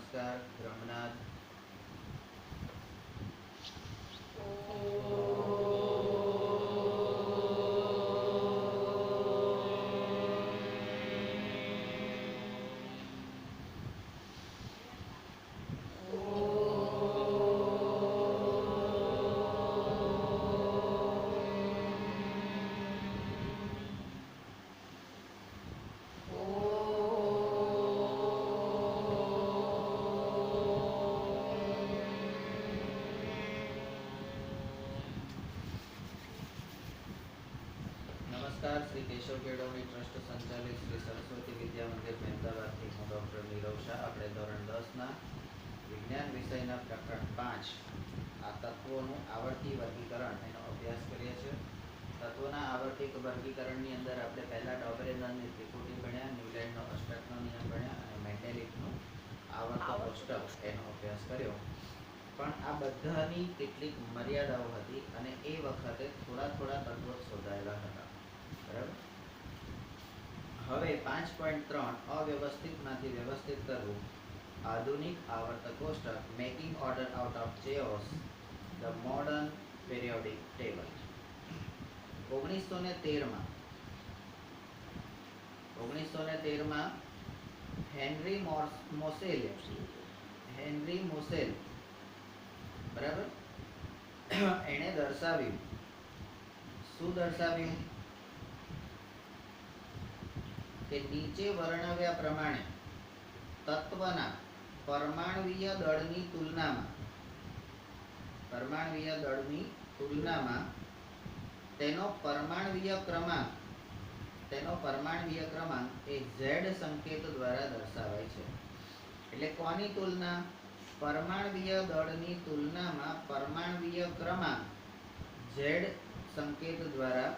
नमस्कार ब्रह्मनाथ। नमस्कार श्री केशव केळवणी ट्रस्ट संचालित श्री सरस्वती विद्या मंदिर मહેમદાવાદથી હું ડૉક્ટર નીરવ શાહ। આપણે ધોરણ 10ના વિજ્ઞાન વિષયના પ્રકરણ 5 આ તત્વોનું આવર્તી વર્ગીકરણ એનો અભ્યાસ કરીએ છીએ। તત્વોના આવર્તિક વર્ગીકરણની અંદર આપણે પહેલા ડોબરેનની ત્રિપુટી ભણ્યા, ન્યુલેન્ડનો અષ્ટકનો નિયમ ભણ્યા અને મેન્ડેલિફનું આવર્ત કોષ્ટક એનો અભ્યાસ કર્યો। પણ આ બધાની કેટલીક મર્યાદાઓ હતી અને એ વખતે થોડા થોડા તત્વો શોધાયેલા હતા, બરાબર। હવે 5.3 અવ્યવસ્થિતમાંથી વ્યવસ્થિત કરવું, આધુનિક આવર્ત કોષ્ટક, making order out of chaos, the modern periodic table. 1913માં હેનરી મોસેલ બરાબર એણે દર્શાવ્યું, શું દર્શાવ્યું કે નીચે વર્ણવ્યા પ્રમાણે તત્વના પરમાણ્વીય દળની તુલનામાં તેનો પરમાણ્વીય ક્રમાંક એ Z સંકેત દ્વારા દર્શાવાય છે। એટલે કોની તુલના? પરમાણ્વીય દળની તુલનામાં પરમાણ્વીય ક્રમાંક Z સંકેત દ્વારા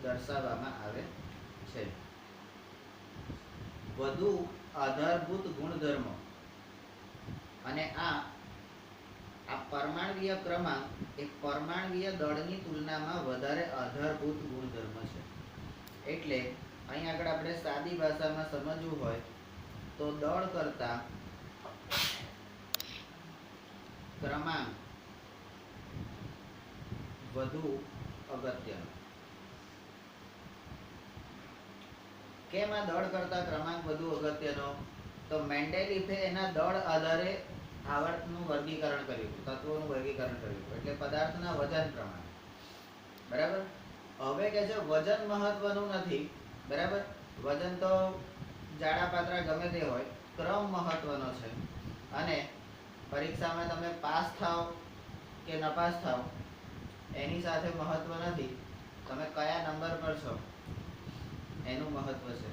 દર્શાવવામાં આવે છે। વધુ આધારભૂત ગુણધર્મો અને આ પરમાણ્વીય ક્રમાંક એ પરમાણ્વીય દળની તુલનામાં વધારે આધારભૂત ગુણધર્મ છે। એટલે અહીં આગળ આપણે સાદી ભાષામાં સમજવું હોય તો દળ કરતા ક્રમાંક વધુ અગત્યનો। કેમ આ દળ કરતા ક્રમાંક વધુ અગત્યનો? તો મેન્ડેલિફે એના દળ આધારે આવર્તનું વર્ગીકરણ કર્યું, તત્વોનું વર્ગીકરણ કર્યું, એટલે પદાર્થના વજન પ્રમાણે, બરાબર। હવે કે છે વજન મહત્વનું નથી, બરાબર। વજન તો જાડા પાતળા ગમે તે હોય, ક્રમ મહત્વનો છે। અને પરીક્ષામાં તમે પાસ થાવ કે નપાસ થાવ એની સાથે મહત્વ નથી, તમે કયા નંબર પર છો એનું મહત્વ છે,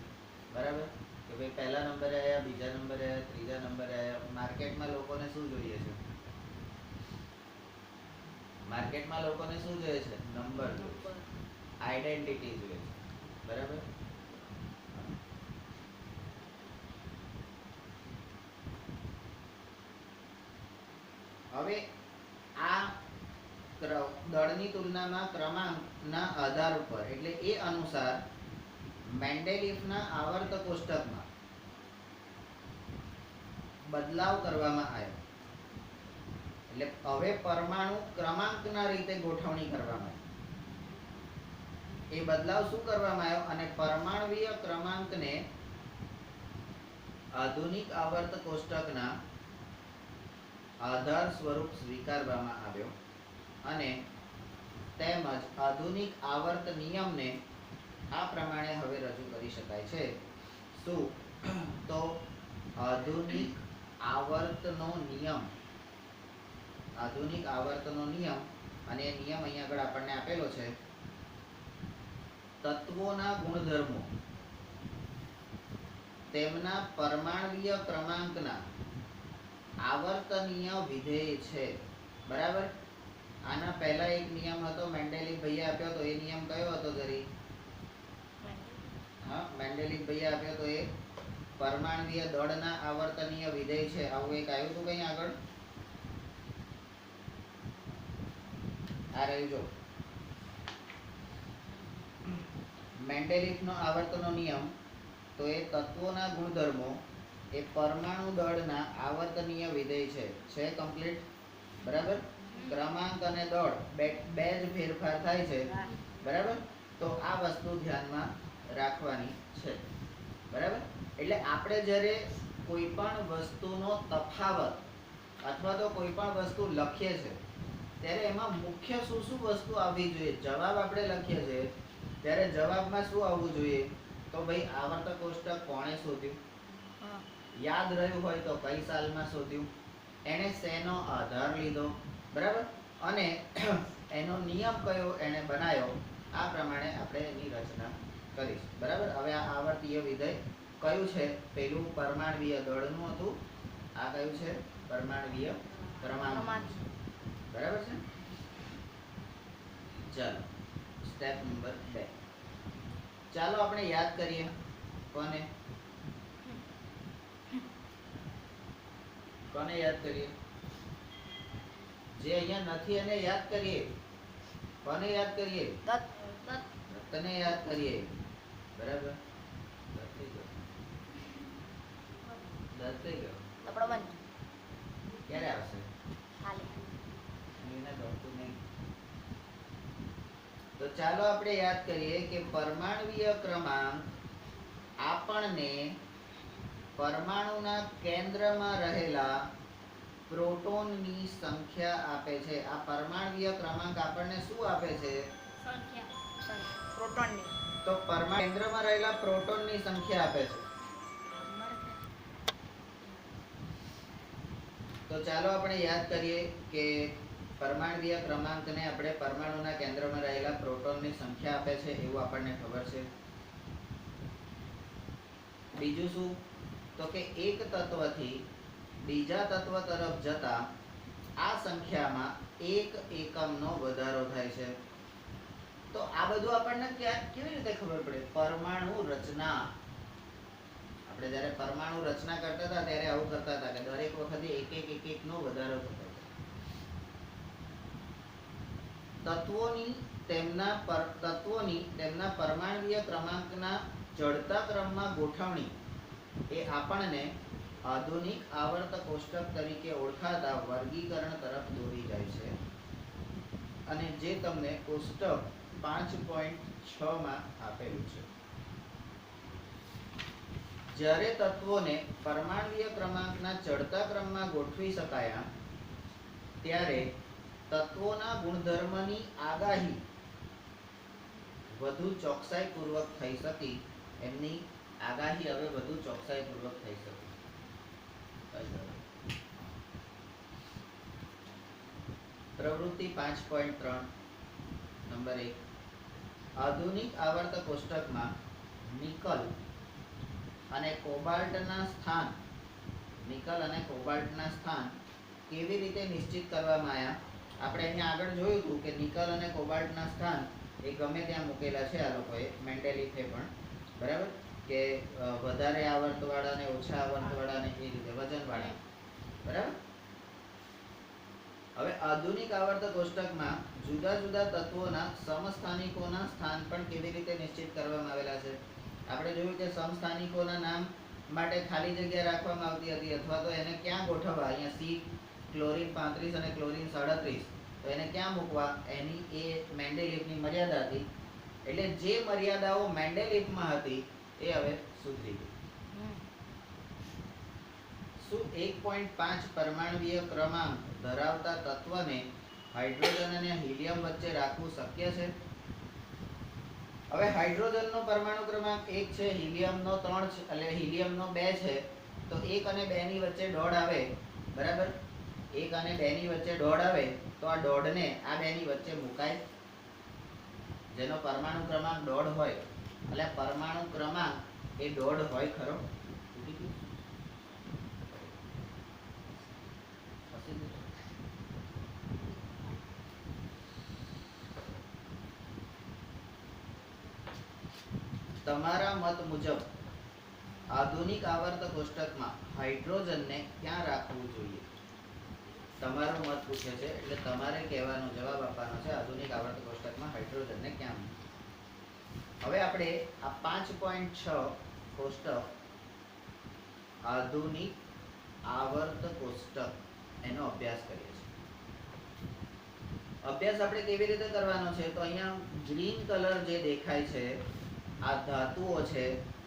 બરાબર। કે ભાઈ પહેલા નંબરે આવ્યા, બીજા નંબરે આવ્યા, ત્રીજા નંબરે આવ્યા। માર્કેટમાં લોકોને શું જોઈએ છે? નંબર જોઈએ છે, આઈડેન્ટિટી જોઈએ છે, બરાબર। હવે આ દળની તુલનામાં ક્રમાંકના આધાર ઉપર એટલે એ અનુસાર મેન્ડેલિફના આવર્ત કોષ્ટકમાં બદલાવ કરવામાં આવ્યો। એટલે હવે પરમાણુ ક્રમાંકના રીતે ગોઠવણી કરવામાં આવી। એ બદલાવ શું કરવામાં આવ્યો? અને પરમાણ્વીય ક્રમાંકને આધુનિક આવર્ત કોષ્ટકના આધાર સ્વરૂપ સ્વીકારવામાં આવ્યો અને તેમજ આધુનિક આવર્ત નિયમને આ પ્રમાણે હવે રજૂ કરી શકાય છે। શું? તો આધુનિક આવર્તનો નિયમ, અને એ નિયમ અહીંયા આગળ આપણને આપેલો છે। તત્વોના ગુણધર્મો તેમના પરમાણ્વીય ક્રમાંકના આવર્તનીય વિધેય છે, બરાબર। આના પહેલા એક નિયમ હતો મેન્ડેલિફ ભાઈએ આપ્યો તો, એ નિયમ કયો હતો જરી? મેન્ડેલિફ ભાઈએ આપ્યો તો એ પરમાણ્વીય દળના આવર્તનીય વિધેય છે, આવું એક આવ્યું હતું કઈ આગળ? આ રહ્યું જો મેન્ડેલિફનો આવર્તનો નિયમ, તો એ તત્વોના ગુણધર્મો એ પરમાણુ દળના આવર્તનીય વિધેય છે કમ્પ્લીટ, બરાબર. ક્રમાંક અને દળ બે જ ફેરફાર થાય છે, બરાબર. તો આ વસ્તુ ધ્યાનમાં રાખવાની છે, બરાબર. એટલે આપણે જ્યારે કોઈ પણ વસ્તુનો તફાવત અથવા તો કોઈ પણ વસ્તુ લખીએ છે ત્યારે એમાં મુખ્ય શું શું વસ્તુ આવવી જોઈએ. જવાબ આપણે લખીએ છીએ ત્યારે જવાબમાં શું આવવું જોઈએ? તો ભાઈ આવર્તક કોષ્ટક કોણે શોધ્યું, યાદ રહ્યું હોય તો કઈ સાલમાં શોધ્યું, એને શેનો આધાર લીધો, બરાબર, અને એનો નિયમ કયો એને બનાવ્યો, આ પ્રમાણે આપણે એની રચના કરીશું, બરાબર. હવે આ આવર્તીય વિધેય કયું છે? પેલું પરમાણ્વીય દળનું હતું, આ કયું છે? પરમાણ્વીય ક્રમાંક, બરાબર છે. ચાલો સ્ટેપ નંબર 2. ચાલો આપણે યાદ કરીએ. કોને યાદ કરીએ? જે અહીંયા નથી એને યાદ કરીએ. કોને યાદ કરીએ? દત્તને યાદ કરીએ, બરાબર. દત્ત થઈ ગયો. ક્યારે આવશે? તો ચાલો આપણે યાદ કરીએ કે પરમાણ્વીય ક્રમાંક આપણને પરમાણુના કેન્દ્રમાં રહેલા પ્રોટોનની સંખ્યા આપે છે. આ પરમાણ્વીય ક્રમાંક આપણને શું આપે છે? સંખ્યા, પ્રોટોનની. તો પરમાણુ કેન્દ્રમાં રહેલા પ્રોટોનની સંખ્યા આપે છે. તો ચાલો આપણે યાદ કરીએ કે પરમાણ્વીય ક્રમાંકને આપણે પરમાણુના કેન્દ્રમાં રહેલા પ્રોટોનની સંખ્યા આપે છે એવું આપણને ખબર છે. બીજું શું? તો કે એક તત્વથી બીજા તત્વ તરફ જતા આ સંખ્યામાં એક એકમનો વધારો થાય છે. તો આ બધું આપણને કેવી રીતે ખબર પડે? પરમાણુ રચના. આપણે જ્યારે પરમાણુ રચના કરતા હતા ત્યારે આવું કરતા હતા કે દરેક વખતે એક નો વધારો થતો હતો. તત્વોની તેમના પરમાણ્વીય ક્રમાંકના ચડતા ક્રમમાં ગોઠવણી એ આપણને આધુનિક આવર્ત કોષ્ટક તરીકે ઓળખાતા વર્ગીકરણ તરફ દોરી જાય છે, અને જે તમને કોષ્ટક 5.6 માં આપેલું છે. જ્યારે તત્વોને પરમાણ્વીય ક્રમાંકના ચડતા ક્રમમાં ગોઠવી શકાયા ત્યારે તત્વોના ગુણધર્મની આગાહી વધુ ચોકસાઈપૂર્વક થઈ શકી. એમની આગાહી હવે વધુ ચોકસાઈપૂર્વક થઈ શકી. પ્રવૃત્તિ 5.3 નંબર 1. આધુનિક આવર્ત કોષ્ટકમાં નિકલ અને કોબાલ્ટના સ્થાન કેવી રીતે નિશ્ચિત કરવામાં આવ્યા? આપણે અહીંયા આગળ જોયું હતું કે નિકલ અને કોબાલ્ટના સ્થાન એ ગમે ત્યાં મૂકેલા છે આ લોકોએ, મેન્ડેલિફે પણ, બરાબર, કે વધારે આવર્તવાળા ને ઓછા આવર્તવાળા ને એ રીતે વજનવાળા, બરાબર. હવે આધુનિક આવર્ત કોષ્ટકમાં જુદા જુદા તત્વોના સમસ્થાનિકોના સ્થાન પણ કેવી રીતે નિશ્ચિત કરવામાં આવેલા છે? આપણે જોયું કે સમસ્થાનિકોના નામ માટે ખાલી જગ્યા રાખવામાં આવતી હતી, અથવા તો એને ક્યાં ગોઠવવા? અહીંયા સી ક્લોરીન 35 અને ક્લોરીન 37, તો એને ક્યાં મૂકવા? એની એ મેન્ડેલિફની મર્યાદા હતી. એટલે જે મર્યાદાઓ મેન્ડેલિફમાં હતી એ હવે સુધરી ગઈ. શું 1.5 પરમાણ્વીય ક્રમાંક ધરાવતા તત્વને હાઇડ્રોજન અને હિલિયમ વચ્ચે રાખવું શક્ય છે? હવે હાઇડ્રોજનનો પરમાણુ ક્રમાંક 1 છે, હિલિયમનો 3 છે, એટલે હિલિયમનો 2 છે. તો 1 અને 2 ની વચ્ચે દોડ આવે, બરાબર. 1 અને 2 ની વચ્ચે દોડ આવે તો આ દોડને આ 2 ની વચ્ચે મુકાય. જેનો પરમાણુ ક્રમાંક 1.5 હોય, એટલે પરમાણુ ક્રમાંક એ 1.5 હોય ખરો? તમારા મત મુજબ આધુનિક આવર્ત કોષ્ટકમાં હાઇડ્રોજનને ક્યાં રાખવું જોઈએ? તમારો મત પૂછે છે, એટલે તમારે કહેવાનો જવાબ આપવાનો છે. આધુનિક આવર્ત કોષ્ટકમાં હાઇડ્રોજનને ક્યાં? હવે આપણે આ 5.6 કોષ્ટક આધુનિક આવર્ત કોષ્ટક એનો અભ્યાસ કરીએ છીએ. અભ્યાસ આપણે કેવી રીતે કરવાનો છે તો અહીંયા ગ્રીન કલર જે દેખાય છે આ ધાતુઓ છે,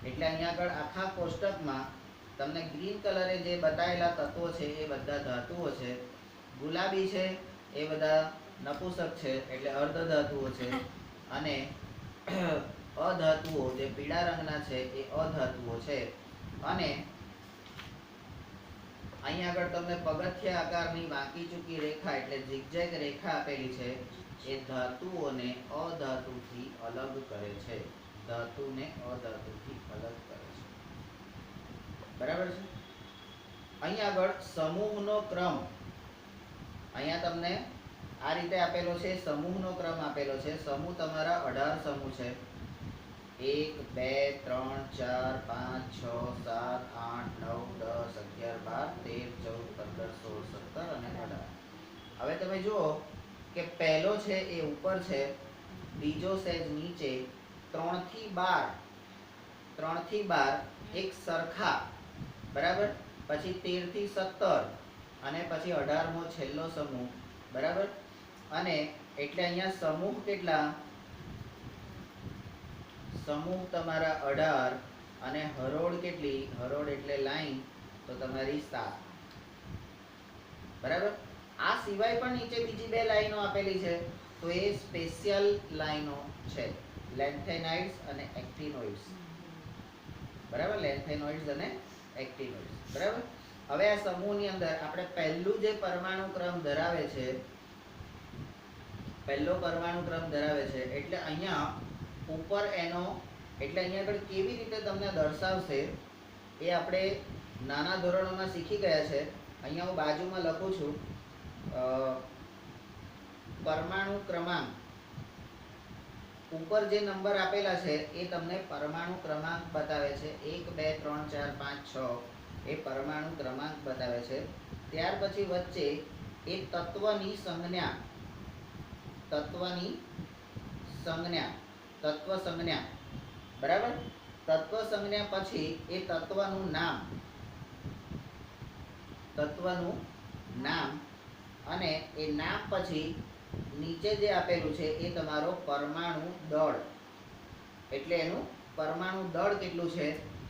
એટલે અહીંયા આગળ આખા કોષ્ટકમાં તમને ગ્રીન કલરે જે બતાવેલા તત્વો છે એ બધા ધાતુઓ છે. ગુલાબી છે એ બધા નપુંસક છે એટલે અર્ધ ધાતુઓ છે, અને અધાતુઓ જે પીળા રંગના છે એ અધાતુઓ છે. અને અહીંયા આગળ તમને પગથિયા આકારની વાંકી ચૂકી રેખા એટલે ઝિગઝેગ રેખા આપેલી છે, એ ધાતુઓને અધાતુથી અલગ કરે છે. ધાતુને અધાતુથી અલગ કરે છે. બરાબર છે. અહીંયા આગળ સમૂહનો ક્રમ અહીંયા તમને આ રીતે આપેલો છે. સમૂહનો ક્રમ આપેલો છે. સમૂહ તમારા 18 સમૂહ છે. 1 2 3 4 5 6 7 8 9 10 11 12 13 14 15 16 17 અને 18. હવે તમે જુઓ કે પહેલો છે એ ઉપર છે, બીજો સહેજ નીચે, 3 થી 12 એક સરખા, બરાબર. પછી 13 થી 17 અને પછી 18મો છેલ્લો સમૂહ, બરાબર. અને એટલે અહીંયા સમૂહ કેટલા? સમૂહ તમારા 18 અને હરોળ કેટલી? હરોળ એટલે લાઈન તો તમારી 7, બરાબર. આ સિવાય પણ નીચે બીજી 2 લાઈનો આપેલી છે, તો એ સ્પેશિયલ લાઈનો છે, લેન્થેનોઇડ્સ અને એક્ટિનોઇડ્સ, બરાબર. લેન્થેનોઇડ્સ અને એક્ટિનોઇડ્સ, બરાબર. હવે આ સમૂહની અંદર આપણે પહેલું જે પરમાણુ ક્રમ ધરાવે છે, પહેલો પરમાણુ ક્રમ ધરાવે છે, એટલે અહીંયા ઉપર એનો એટલે અહીંયા આગળ કેવી રીતે તમને દર્શાવશે એ આપણે નાના ધોરણોમાં શીખી ગયા છે. અહીંયા હું બાજુમાં લખું છું પરમાણુ ક્રમાંક. ઉપર જે નંબર આપેલા છે એ તમને પરમાણુ ક્રમાંક બતાવે છે. 1 2 3 4 5 6 એ પરમાણુ ક્રમાંક બતાવે છે. ત્યાર પછી વચ્ચે એ તત્વની સંજ્ઞા, તત્વ સંજ્ઞા, બરાબર. તત્વ સંજ્ઞા પછી એ તત્વનું નામ અને એ નામ પછી નીચે જે આપેલું છે એ તમારો પરમાણુ દળ, એટલે એનું પરમાણુ દળ કેટલું છે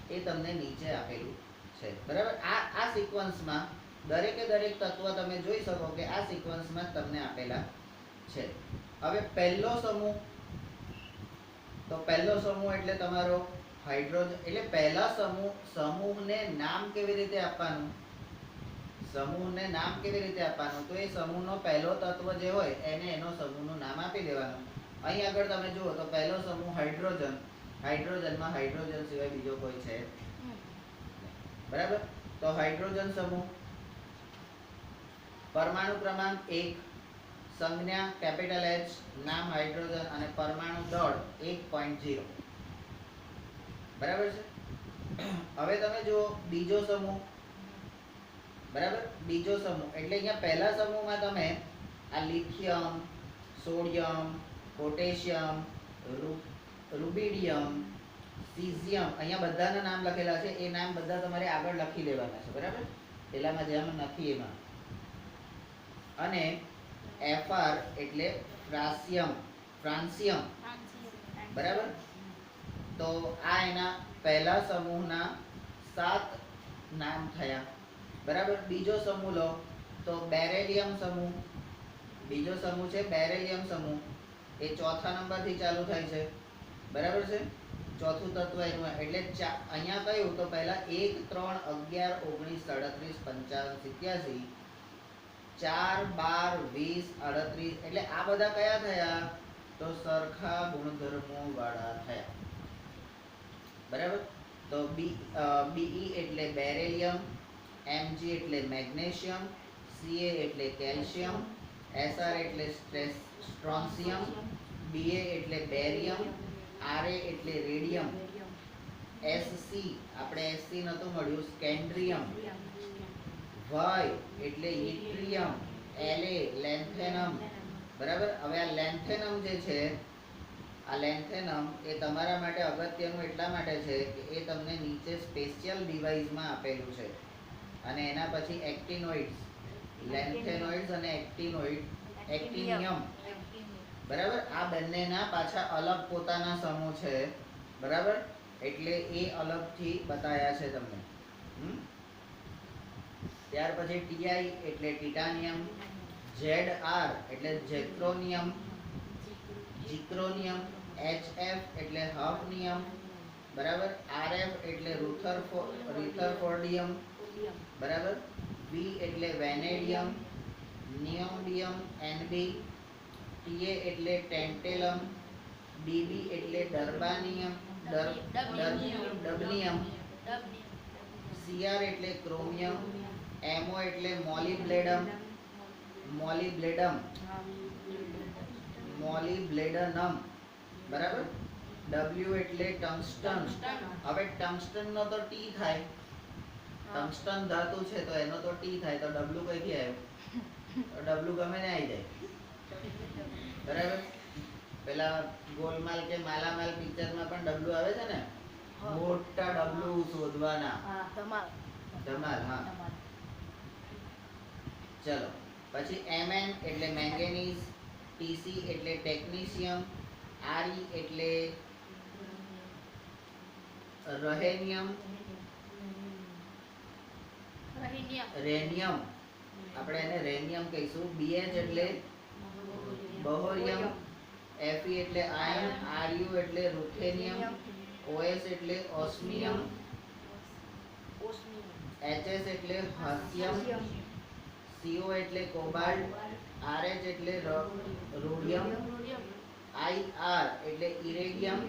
એ તમને નીચે આપેલું છે, બરાબર. આ સિક્વન્સમાં દરેકે દરેક તત્વ તમે જોઈ શકો કે આ સિક્વન્સમાં તમને આપેલા છે. હવે પહેલો સમૂહ, તો પહેલો સમૂહ એટલે તમારો હાઇડ્રોજન. એટલે પહેલા સમૂહને નામ કેવી રીતે આપવાનું? સમૂહને નામ કેવી રીતે આપવાનું? તો એ સમૂહનો પહેલો તત્વ જે હોય એને એનો સમૂહનું નામ આપી દેવાનું. અહીં આગળ તમે જુઓ તો પહેલો સમૂહ હાઇડ્રોજન. હાઇડ્રોજનમાં હાઇડ્રોજન સિવાય બીજો કોઈ છે, બરાબર. તો હાઇડ્રોજન સમૂહ, પરમાણુ ક્રમાંક 1, સંજ્ઞા કેપિટલ H, નામ હાઇડ્રોજન અને પરમાણુ દળ 1.0, બરાબર છે. હવે તમે જુઓ બીજો સમૂહ, બરાબર. બીજો સમૂહ એટલે અહીંયા પહેલા સમૂહમાં તમે આ lithium, sodium, potassium, rubidium, caesium, અહીંયા બધાના નામ લખેલા છે. એ નામ બધા તમારે આગળ લખી લેવાના છે, બરાબર. પેલામાં જેમ નથી એમાં. અને Fr એટલે ફ્રાન્સિયમ, બરાબર. તો આ એના પહેલા સમૂહના 7 નામ થયા, બરાબર. બીજો સમૂહ લો તો બેરેલિયમ સમૂહ. બીજો સમૂહ છે બેરેલિયમ સમૂહ. એ ચોથા નંબરથી ચાલુ થાય છે, બરાબર છે. ચોથું તત્વ એનું એટલે અહીંયા કયું તો પહેલા 1 3 11 19 37 55 87 4 12 20 38 એટલે આ બધા કયા થયા તો સરખા ગુણધર્મો વાળા થયા, બરાબર. તો Be એટલે બેરેલિયમ, Mg એટલે મેગ્નેશિયમ, Ca એટલે કેલ્શિયમ, Sr એટલે સ્ટ્રોન્સિયમ, Ba એટલે બેરિયમ, Ra એટલે રેડિયમ, Sc આપણે Sc નતું મળ્યું સ્કેન્ડ્રિયમ, Y એટલે યટ્રિયમ, La લેન્થેનમ, બરાબર. હવે આ લેન્થેનમ જે છે, આ લેન્થેનમ એ તમારા માટે અગત્યનું એટલા માટે છે કે એ તમને નીચે સ્પેશિયલ ડિવાઇસમાં આપેલું છે. અને એના પછી એક્ટિનોઇડ્સ, લેન્થેનોઇડ્સ અને એક્ટિનિયમ. બરાબર, આ બંનેના પાછા અલગ પોતાના સમૂહ છે. બરાબર, એટલે એ અલગથી બતાયા છે તમને. ત્યાર પછી ટીઆઈ એટલે ટિટાનિયમ, ZR એટલે ઝિક્રોનિયમ, HF એટલે હફનિયમ. બરાબર, RF એટલે રુથરફોર્ડિયમ. બરાબર, V એટલે વેનેડિયમ, નિયોડિયમ, NB. TA એટલે ટેન્ટેલમ, DB એટલે ડબનિયમ, CR એટલે ક્રોમિયમ, MO એટલે મોલિબ્લેડનમ. બરાબર, W એટલે ટંગસ્ટન. હવે ટંગસ્ટન નો તો T થાય, ટંગસ્ટન ધાતુ છે તો એનો તો T થાય, તો W કઈથી આવ્યો? તો W ગમે ને આવી જાય. બરાબર, પેલા ગોલમાલ કે માલામાલ પિક્ચરમાં પણ W આવે છે ને, મોટા W શોધવાના. ધમાલ. હા, ચલો પછી Mn એટલે મેંગેનીઝ, TC એટલે ટેકનીશિયમ, RE એટલે રેનિયમ, આપણે એને રેનિયમ કહીશું. BH એટલે બહોરિયમ, Fe એટલે આયર્ન, RU એટલે રૂથેનિયમ, OS એટલે ઓસ્મિયમ, HS એટલે હસિયમ, CO એટલે કોબાલ્ટ, RH એટલે રોડિયમ, IR એટલે ઇરેડિયમ,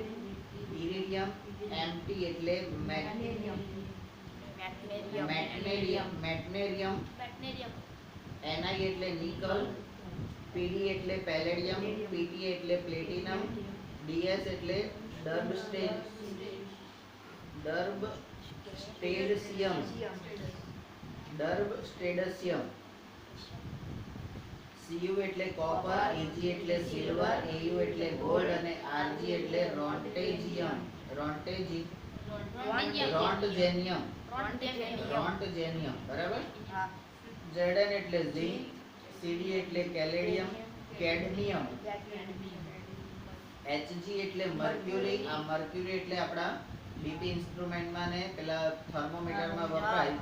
MT એટલે મેગ્નેરિયમ, NI એટલે નિકલ, PD એટલે પેલેડિયમ, PT એટલે પ્લેટિનમ, DS એટલે ડર્બસ્ટેડસિયમ, CU એટલે કોપર, AG એટલે સિલ્વર, AU એટલે ગોલ્ડ અને RG એટલે રોન્ટજેનિયમ. બરાબર, ZN એટલે ઝિંક, CD એટલે કેડમિયમ, HG એટલે મર્ક્યુરી. આ મર્ક્યુરી એટલે આપણા બીપી ઇન્સ્ટ્રુમેન્ટમાં ને પેલા થર્મોમીટરમાં વપરાય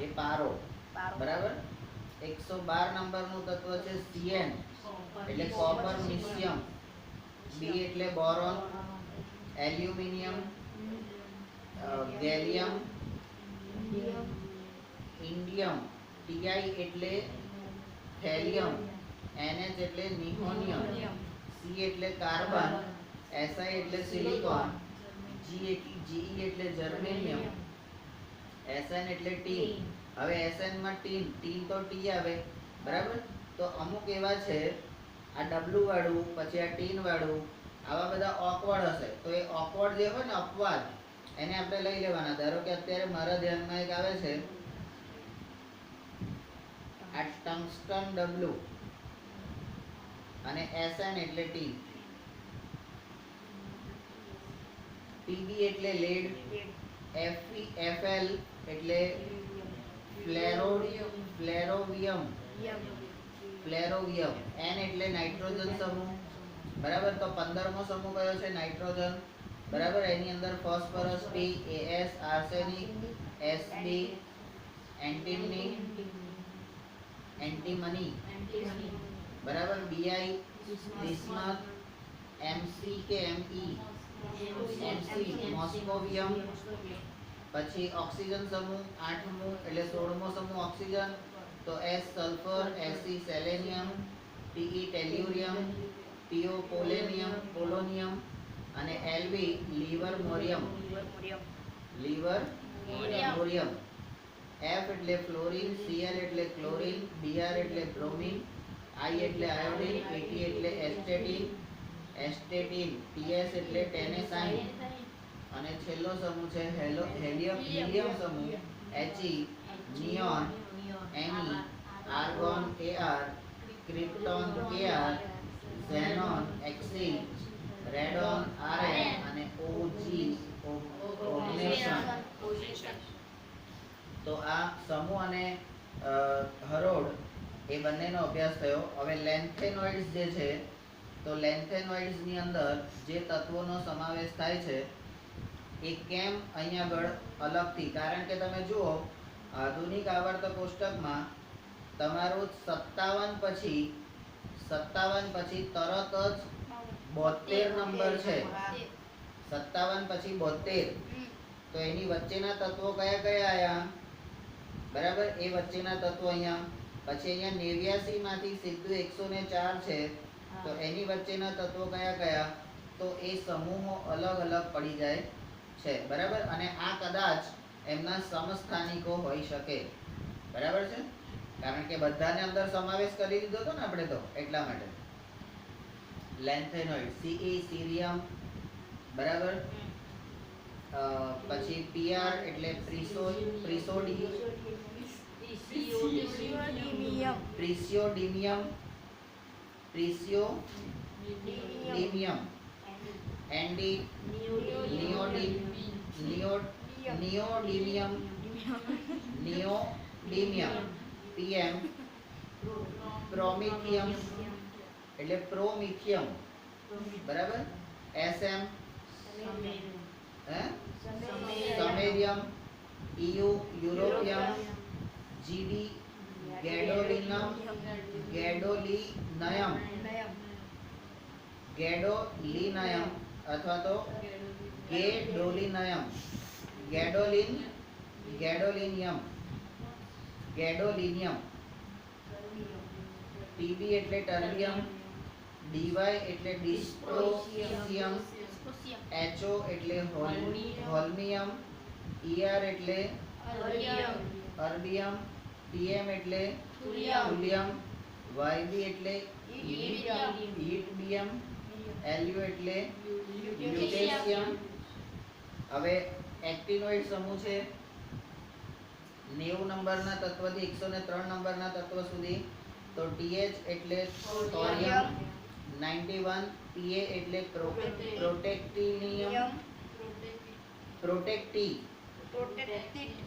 એ પારો. બરાબર, 112 નંબરનું તત્વ છે CN એટલે કોપર મિશિયમ, B એટલે boron, aluminium, gallium, indium, TI એટલે થેલિયમ, NH એટલે નિહોનિયમ, C એટલે કાર્બન, SI એટલે સિલિકોન, GE એટલે જર્મેનિયમ, SN એટલે ટીન. હવે SN માં ટીન તો T આવે. બરાબર, તો અમુક એવા છે આ W વાળું, પછી આ ટીન વાળું, આવા બધા ઓકવર્ડ હશે. તો એ ઓકવર્ડ જે હોય ને અપવાદ, એને આપણે લઈ લેવાના. ધારો કે અત્યારે મારા ધ્યાનમાં એક આવે છે આ ટંગસ્ટન W અને SN એટલે ટી. PB એટલે લેડ, FL એટલે ફ્લેરોવિયમ, N એટલે નાઇટ્રોજન સમૂહ. બરાબર, તો 15મો સમૂહ કયો છે? નાઇટ્રોજન. બરાબર, એની અંદર phosphorus, P, AS, arsenic, SB, antimony. બરાબર, BI બિસ્મથ, MC કે ME મોસ્કોવિયમ. પછી ઓક્સિજન સમૂહ 8મો એટલે 16મો સમૂહ ઓક્સિજન, તો S sulphur, Se selenium, Te ટેલ્યુરિયમ, PO polonium અને LV લીવરમોરિયમ. F એટલે ફ્લોરિન, Cl એટલે ક્લોરિન, Br એટલે બ્રોમિન, I એટલે આયોડિન, At એટલે એસ્ટેટિન, TS એટલે ટેનેસાઇન. અને છેલ્લો સમૂહ છે હિલિયમ સમૂહ, He neon, Me argon, Ar krypton, Kr xenon, Xe radon, Rn અને Og ઓગ્નેશન. તો તો આ સમૂહ અને હરોળ એ બંનેનો અભ્યાસ થયો. હવે લેન્થેનોઇડ્સ જે છે, તો લેન્થેનોઇડ્સની અંદર જે તત્વોનો સમાવેશ થાય છે એ કેમ અહીંયા આગળ અલગથી, કારણ કે તમે જુઓ આધુનિક આવર્ત કોષ્ટકમાં તમારું 57 પછી તરત જ 72 નંબર છે. 57 પછી 72, તો એની વચ્ચેના તત્વો કયા કયા આયા? બરાબર, એ વચ્ચેના તત્વો અહીંયા. પછી અહીંયા 89 માંથી સીધું 104 છે, તો એની વચ્ચેના તત્વો કયા કયા? તો એ સમૂહો અલગ અલગ પડી જાય છે. બરાબર, અને આ કદાચ એમના સમસ્થાનિકો હોઈ શકે. બરાબર છે, કારણ કે બધાને અંદર સમાવેશ કરી દીધો હતો ને આપણે, તો એટલા માટે લેન્થેનોઇડ સીરિયમ. બરાબર, પછી પીઆર એટલે પ્રિસિયોડિમિયમ એન્ડી નિયોડિમિયમ પીએમ પ્રોમિથિયમ એટલે પ્રોમિથિયમ. બરાબર, એસએમ સમેરિયમ, યુરોપિયમ, જીડી ગેડોલિનયમ અથવા તો ગેડોલિનિયમ. ટીબી એટલે ટર્બિયમ, ડીવાય એટલે ડિસ્ટ્રોસિયમ, એચઓ એટલે હોલ્મિયમ, ઈઆર એટલે અર્બિયમ, ટીએમ એટલે થુલિયમ, વાયબી એટલે ઈટબિયમ, એલયુ એટલે લ્યુટેશિયમ. હવે એક્ટિનોઇડ સમૂહ છે 90 નંબરના તત્વથી 103 નંબરના તત્વ સુધી. તો TH એટલે થોરિયમ, 91 PA એટલે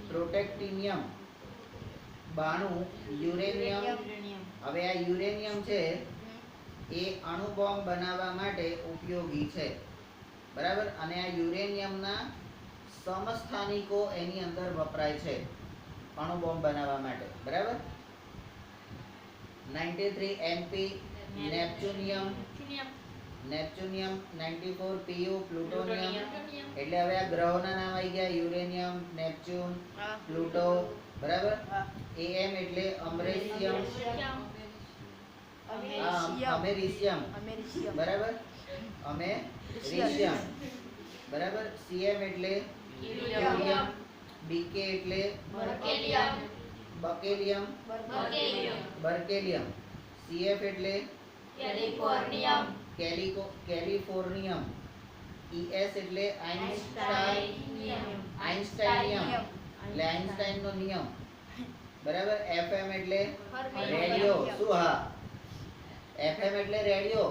પ્રોટેક્ટિનિયમ, 92 યુરેનિયમ. હવે આ યુરેનિયમ છે એ અણુ બોમ્બ બનાવવા માટે ઉપયોગી છે. બરાબર, અને આ યુરેનિયમના સમસ્થાનિકો એની અંદર વપરાય છે અણુ બોમ્બ બનાવવા માટે. બરાબર, 93 NP નેપ્ચ્યુનિયમ, 94 PU પ્લુટોનિયમ. એટલે હવે આ ગ્રહોના નામ આવી ગયા: યુરેનિયમ, નેપ્ચ્યુન, પ્લુટો. બરાબર, AM એટલે અમરેશિયમ, અમેરિશિયમ. બરાબર, અમેરિશિયમ. બરાબર, CM એટલે યુરિયમ, BK એટલે બર્કેલિયમ, CF એટલે કેલિફોર્નિયમ, ES એટલે આઇન્સ્ટાઇનિયમ એટલે આઇન્સ્ટાઇનનો નિયમ. બરાબર, FM એટલે રેડિયો. શું? હા, FM એટલે રેડિયો.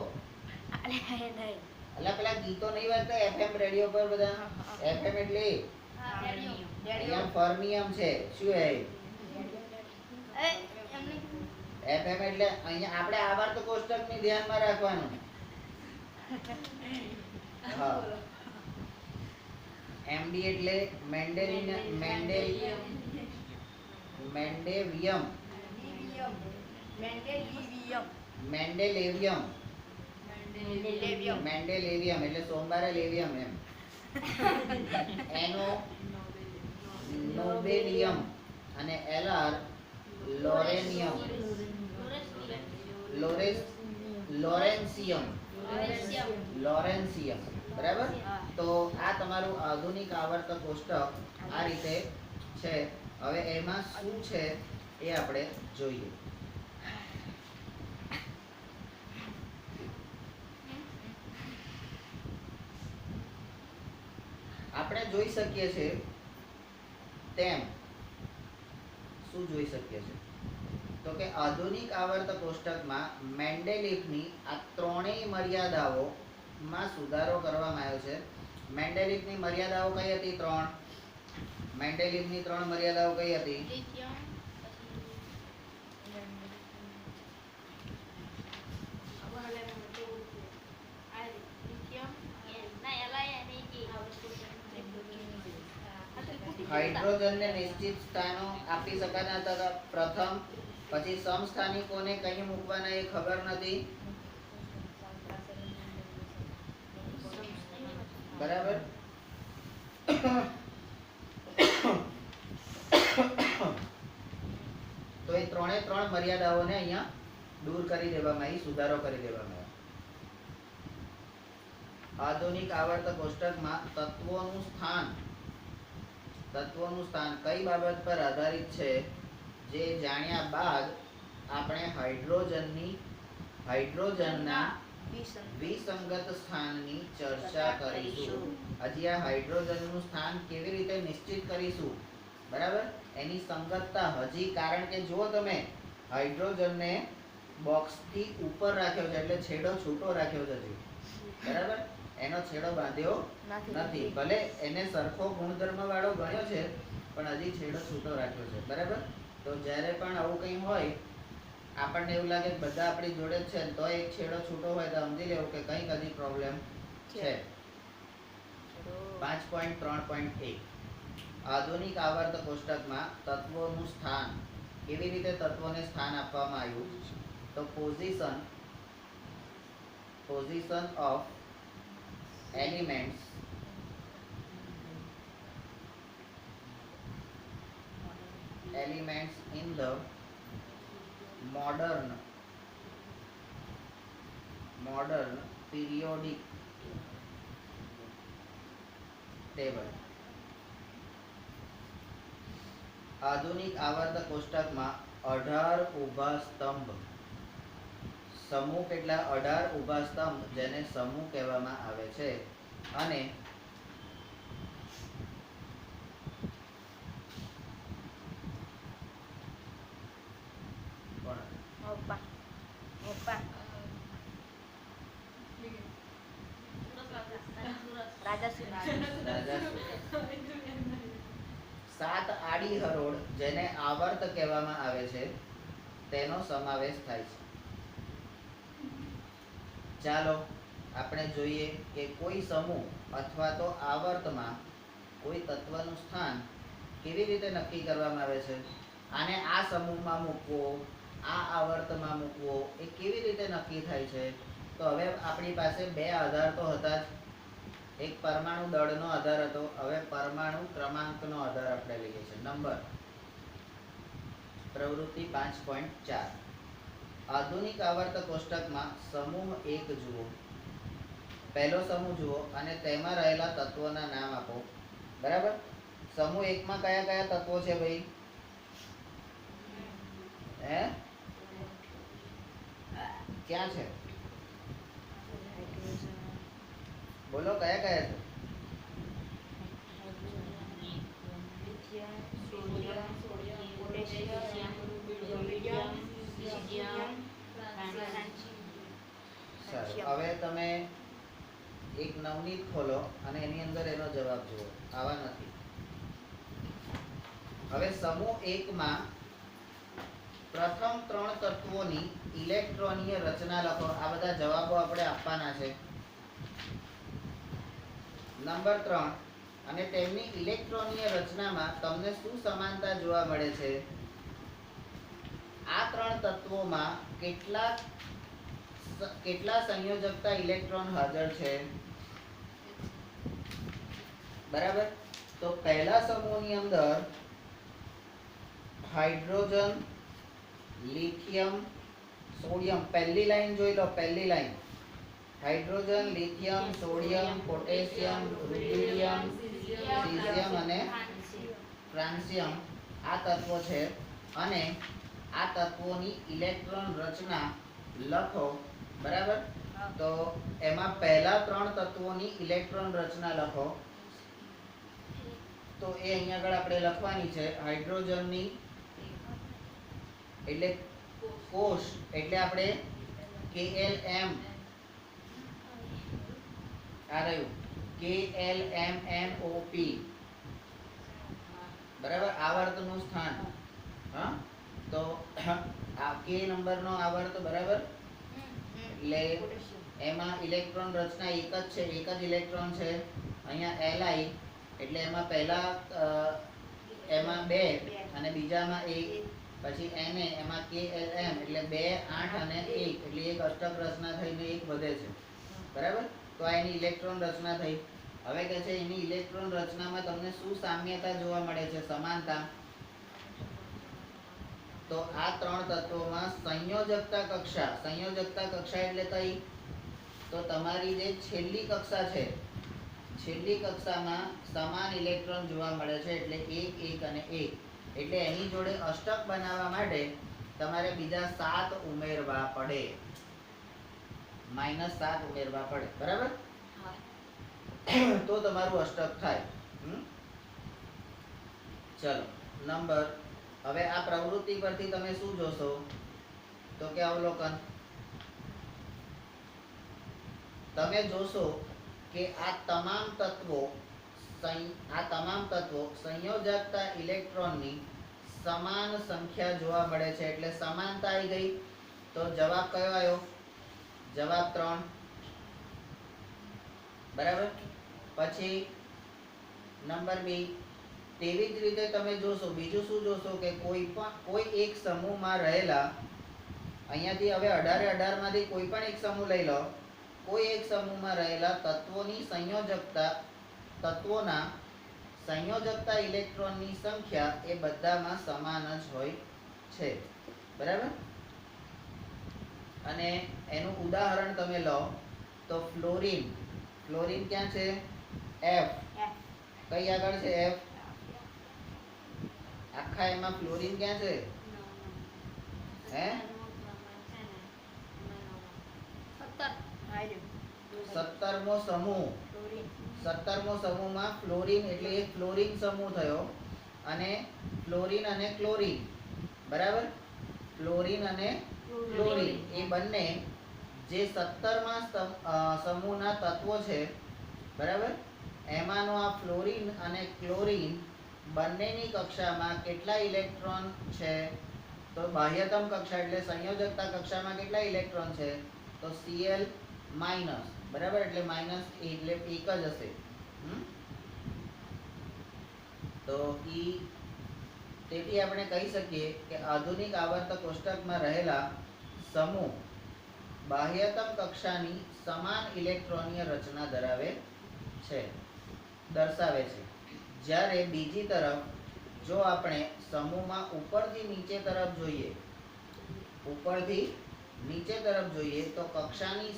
અલા પેલા ગીતો નહીં વાગતા FM રેડિયો પર બધા? FM એટલે અહીંયા ફર્મિયમ છે. શું હે? FM એટલે અહીંયા આપણે આવર્ત કોષ્ટકની ધ્યાનમાં રાખવાનું. હા, MD એટલે મેન્ડેલેવિયમ એટલે સોમવારે લેવિયમ એમ. એનો નોબેલિયમ અને LR લોરેન્સિયમ. બરાબર, તો આ તમારું આધુનિક આવર્ત કોષ્ટક આ રીતે છે. હવે એમાં શું છે એ આપણે જોઈએ. આપણે જોઈ શકીએ છીએ તેમ શું જોઈ શકીએ છીએ તો કે આધુનિક આવર્ત કોષ્ટકમાં મેન્ડેલિફની આ ત્રણેય મર્યાદાઓમાં સુધારો કરવામાં આવ્યો છે. મેન્ડેલિફની મર્યાદાઓ કઈ હતી? 3. મેન્ડેલિવની 3 મર્યાદાઓ કઈ હતી? લિથિયમ હાઇડ્રોજનને નિશ્ચિત સ્થાનો આપી શકાતા હતા પ્રથમ, પછી સમસ્થાનિકોને કઈ મૂકવાના એ ખબર નથી, બરાબર. તો એ 3 મર્યાદાઓને અહીંયા દૂર કરી દેવામાં આવી, સુધારો કરી દેવામાં આવ્યો. આધુનિક આવર્ત કોષ્ટકમાં તત્વોનું સ્થાન કઈ બાબત પર આધારિત છે જે જાણ્યા બાદ આપણે હાઇડ્રોજનના વિસંગત સ્થાનની ચર્ચા કરીશું. હજી આ હાઇડ્રોજનનું સ્થાન કેવી રીતે નિશ્ચિત કરીશું, બરાબર, એની સંગતતા હજી, કારણ કે જો તમે હાઇડ્રોજનને બોક્સથી ઉપર રાખ્યો છે એટલે છેડો છૂટો રાખ્યો છે, બરાબર, એનો છેડો બાંધ્યો નથી, ભલે એને સરખો ગુણધર્મ વાળો ગણ્યો છે પણ હજી છેડો છૂટો રાખ્યો છે, બરાબર. તો જ્યારે પણ આવું કંઈ હોય, આપણને એવું લાગે કે બધા આપણી જોડે જ છે તો એક છેડો છૂટો હોય તો સમજી લેવું કે કંઈક હજી પ્રોબ્લેમ છે. 5.3.1 આધુનિક આવર્ત કોષ્ટકમાં તત્વોનું સ્થાન, કેવી રીતે તત્વોને સ્થાન આપવામાં આવ્યું? તો position of elements in the modern periodic table. આધુનિક આવર્ત કોષ્ટકમાં 18 ઊભા સ્તંભ, સમૂહ કેટલા? 18 ઊભા સ્તંભ, જેને સમૂહ કહેવામાં આવે છે. અને સાત આડી હરોળ, જેને આવર્ત કહેવામાં આવે છે, તેનો સમાવેશ થાય છે. ચાલો આપણે જોઈએ કે કોઈ સમૂહ અથવા તો આવર્તમાં કોઈ તત્વનું સ્થાન કેવી રીતે નક્કી કરવામાં આવે છે. આને આ સમૂહમાં મૂકવો, આ આવર્તમાં મૂકવો, એ કેવી રીતે નક્કી થાય છે? તો હવે આપણી પાસે બે આધાર તો હતા જ. એક પરમાણુ દળનો આધાર હતો, હવે પરમાણુ ક્રમાંકનો આધાર આપણે લઈએ છીએ, નંબર. પ્રવૃત્તિ 5.4 આધુનિક આવર્ત કોષ્ટકમાં સમૂહ 1 જુઓ. પહેલો સમૂહ જુઓ અને તેમાં રહેલા તત્વોના નામ આપો, બરાબર. સમૂહ 1 માં કયા કયા તત્વો છે ભાઈ? ક્યાં છે? બોલો, કયા કયા છે? હવે તમે એક નવનીત ખોલો અને એની અંદર એનો જવાબ જુઓ. આવા નથી. હવે સમૂહ 1 માં પ્રથમ 3 તત્વોની ઇલેક્ટ્રોનીય રચના લખો. આ બધા જવાબો આપણે આપવાના છે. નંબર 3, અને તેમની ઇલેક્ટ્રોનીય રચનામાં તમને શું સમાનતા જોવા મળે છે? આ 3 તત્વોમાં કેટલા સંયોજકતા ઇલેક્ટ્રોન હાજર છે, બરાબર. તો પહેલા સમૂહની અંદર હાઇડ્રોજન, લિથિયમ, સોડિયમ, પહેલી લાઈન જોઈ લો, પહેલી line. Hydrogen, lithium, sodium, potassium, rubidium, caesium અને ફ્રાન્સિયમ આ તત્વો છે. અને આ તત્વોની ઇલેક્ટ્રોન રચના લખો, બરાબર. તો એમાં પહેલા 3 તત્વોની ઇલેક્ટ્રોન રચના લખો. તો એ અહીંયા આગળ આપણે લખવાની છે. હાઇડ્રોજનની એટલે કોષ, એટલે આપણે KLM, આ રહ્યું KLMNOP, બરાબર, આવર્તનું સ્થાન. હા, તો આ કે નંબરનો આવર્ત, બરાબર, એટલે એમાં ઇલેક્ટ્રોન રચના એક જ છે, એક જ ઇલેક્ટ્રોન છે. અહીંયા Li એટલે એમાં પહેલા એમાં 2 અને બીજામાં 1, પછી Na એમાં KLm એટલે 2 8 અને 1 એટલે એક અષ્ટક રચના થઈને એક વધે છે. બરાબર, તો આ એની ઇલેક્ટ્રોન રચના થઈ. હવે કહે છે એની ઇલેક્ટ્રોન રચનામાં તમને શું સામ્યતા જોવા મળે છે, સમાનતા? તો આ ત્રણ તત્વોમાં સંયોજકતા કક્ષા એટલે કઈ? તો તમારી જે છેલ્લી કક્ષા છે, છેલ્લી કક્ષામાં સમાન ઇલેક્ટ્રોન જોવા મળે છે, એટલે 1 1 અને 1. એટલે એની જોડે અષ્ટક બનાવવા માટે તમારે બીજા 7 ઉમેરવા પડે, -7 ઉમેરવા પડે. બરાબર, તો તમારું અષ્ટક થાય. ચલો, નંબર, હવે આ પ્રવૃત્તિ પરથી તમે શું જોશો? તો કે અવલોકન. તમે જોશો કે આ તમામ તત્વો સંયોજકતા ઇલેક્ટ્રોનની સમાન સંખ્યા જોવા મળે છે, એટલે સમાનતા આવી ગઈ. તો જવાબ કયો આવ્યો? જવાબ 3. બરાબર, પછી નંબર 2, તેવી જ રીતે તમે જોશો, બીજું શું જોશો કે કોઈ એક સમૂહમાં રહેલા, અહીંયાથી હવે 18 માંથી કોઈ પણ એક સમૂહ લઈ લો, કોઈ એક સમૂહમાં રહેલા તત્વોના સંયોજકતા ઇલેક્ટ્રોનની સંખ્યા એ બધામાં સમાન જ હોય છે. બરાબર, અને એનું ઉદાહરણ તમે લો તો ફ્લોરીન ક્યાં છે? F. કઈ આગળ છે? F. આખા એમાં ફ્લોરીન ક્યાં છે? હે, 17મો સમૂહ. 17મો સમૂહમાં ફ્લોરીન એટલે એક ફ્લોરીન સમૂહ થયો. અને ફ્લોરીન અને ક્લોરીન, બરાબર, ફ્લોરીન અને ક્લોરીન એ બંને જે 17મા સમૂહના તત્વો છે, બરાબર, એમાંનો આ ફ્લોરીન અને ક્લોરીન બંનેની કક્ષામાં કેટલા ઇલેક્ટ્રોન છે? તો બાહ્યતમ કક્ષા એટલે સંયોજકતા કક્ષામાં કેટલા ઇલેક્ટ્રોન છે? તો Cl-, બરાબર, એટલે માઇનસ એટલે એક જ હશે. તો તેથી આપણે કહી શકીએ કે આધુનિક આવર્ત કોષ્ટકમાં રહેલા સમૂહ બાહ્યતમ કક્ષાની સમાન ઇલેક્ટ્રોનીય રચના દર્શાવે છે. જ્યારે બીજી તરફ જો આપણે સમૂહમાં ઉપરથી નીચે તરફ જોઈએ તો કક્ષાની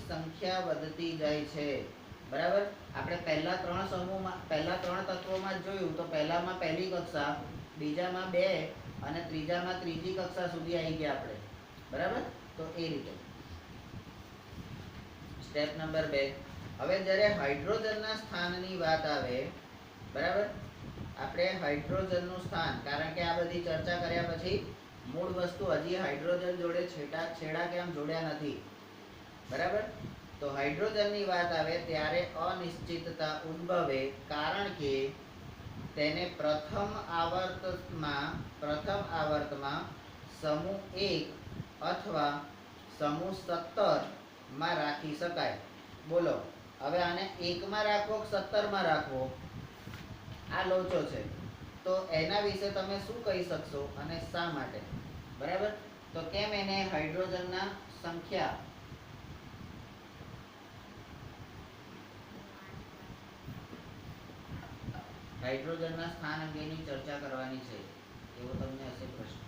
સંખ્યા વધતી જાય છે. બરાબર, આપણે પહેલા 3 તત્વોમાં જોયું તો પહેલામાં પહેલી કક્ષા, બીજામાં 2 અને ત્રીજામાં ત્રીજી કક્ષા સુધી આવી ગયા આપણે. બરાબર, તો એ રીતે. Step number 2. હવે જ્યારે હાઇડ્રોજનના સ્થાનની વાત આવે, બરાબર, આપણે હાઇડ્રોજનનું સ્થાન, કારણ કે આ બધી ચર્ચા કર્યા પછી મૂળ વસ્તુ હજી હાઇડ્રોજન જોડે છેડા કેમ જોડ્યા નથી. બરાબર, તો હાઇડ્રોજનની વાત આવે ત્યારે અનિશ્ચિતતા ઉદ્ભવે, કારણ કે તેને પ્રથમ આવર્તમાં સમૂહ 1 અથવા સમૂહ 17 માં રાખી શકાય. બોલો, હવે આને 1 માં રાખવો કે 17 માં રાખવો? આ લોચો છે. તો એના વિશે તમે શું કહી શકશો અને શા માટે? બરાબર, તો કેમ એને હાઇડ્રોજનના સ્થાન અંગેની ચર્ચા કરવાની છે, એવો તમને હશે પ્રશ્ન.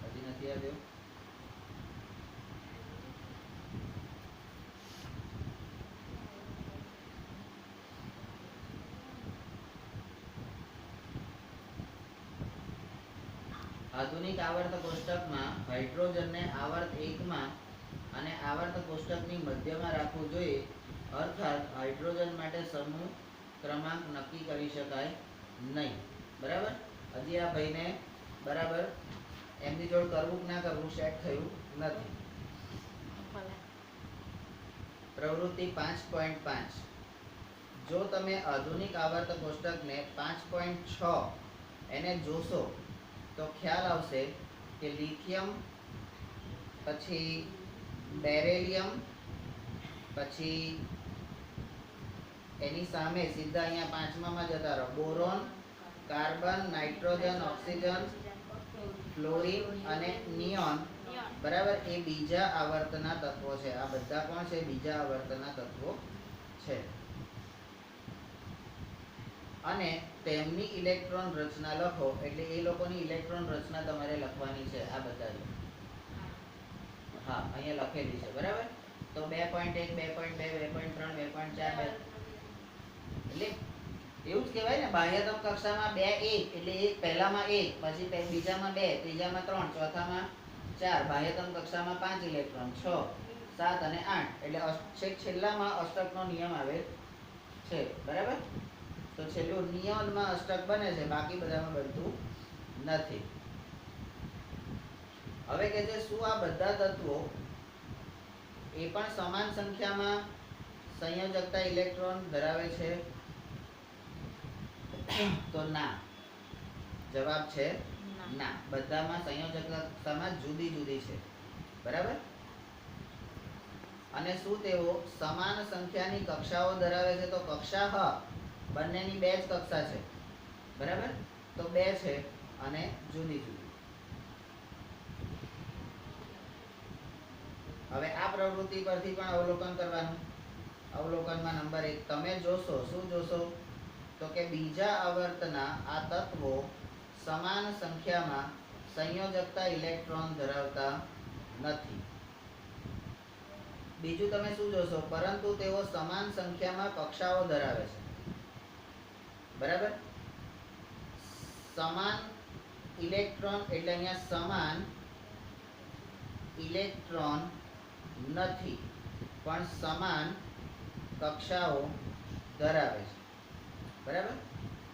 હજી નથી આવ્યો? આધુનિક આવર્ત કોષ્ટકમાં હાઇડ્રોજનને આવર્ત 1 માં અને આવર્ત કોષ્ટકની મધ્યમાં રાખવું જોઈએ. અર્થાત હાઇડ્રોજન માટે સમૂહ ક્રમાંક નક્કી કરી શકાય નહીં. બરાબર, હજી આ ભાઈને બરાબર એમની જોડે કરવું કે ના કરવું સેટ થયું નથી. પ્રવૃત્તિ 5.5 જો તમે આધુનિક આવર્ત કોષ્ટકને 5.6 એને જોશો તો ખ્યાલ આવશે કે લિથિયમ, પછી બેરેલિયમ, પછી એની સામે સીધા અહીંયા પાંચમામાં જતા રહો, boron, carbon, nitrogen, oxygen, fluorine અને નિયોન, બરાબર, એ બીજા આવર્તના તત્વો છે. આ બધા કોણ છે? બીજા આવર્તના તત્વો છે. અને તેમની ઇલેક્ટ્રોન રચના લખો, એટલે એ લોકોની ઇલેક્ટ્રોન રચના તમારે લખવાની છે. આ બધા હા અહીંયા લખેલી છે, બરાબર. તો 2.1, 2.2, 2.3, 2.4, એટલે એવું જ કહેવાય ને, બાહ્યતમ કક્ષામાં 2 1 એટલે એક પહેલામાં 1, પછી બીજામાં 2, ત્રીજામાં 3, ચોથામાં 4, બાહ્યતમ કક્ષામાં 5 ઇલેક્ટ્રોન, 6, 7 અને 8, એટલે છેલ્લામાં અષ્ટકનો નિયમ આવે છે, બરાબર. તો છેલ્લું નિયમમાં અષ્ટક બને છે, બાકી બધામાં બનતું નથી. હવે કે છે શું આ બધા તત્વો એ પણ સમાન સંખ્યામાં સંયોજકતા ઇલેક્ટ્રોન ધરાવે છે? તો ના. જવાબ છે ના. બધામાં સંયોજકતામાં જુદી જુદી છે, બરાબર. અને શું તેઓ સમાન સંખ્યાની કક્ષાઓ ધરાવે છે? તો કક્ષા હા, બંનેની 2 જ કક્ષા છે, બરાબર. તો 2 છે અને જુદી જુદી. હવે આ પ્રવૃત્તિ પરથી પણ અવલોકન કરવાનું. અવલોકનમાં નંબર 1 તમે જોશો, શું જોશો? તો કે બીજા આવર્તના આ તત્વો સમાન સંખ્યામાં સંયોજકતા ઇલેક્ટ્રોન ધરાવતા નથી. બીજું તમે શું જોશો? પરંતુ તેઓ સમાન સંખ્યામાં કક્ષાઓ ધરાવે છે, બરાબર. સમાન ઇલેક્ટ્રોન એટલે અહીંયા સમાન ઇલેક્ટ્રોન નથી, પણ સમાન કક્ષાઓ ધરાવે છે, બરાબર.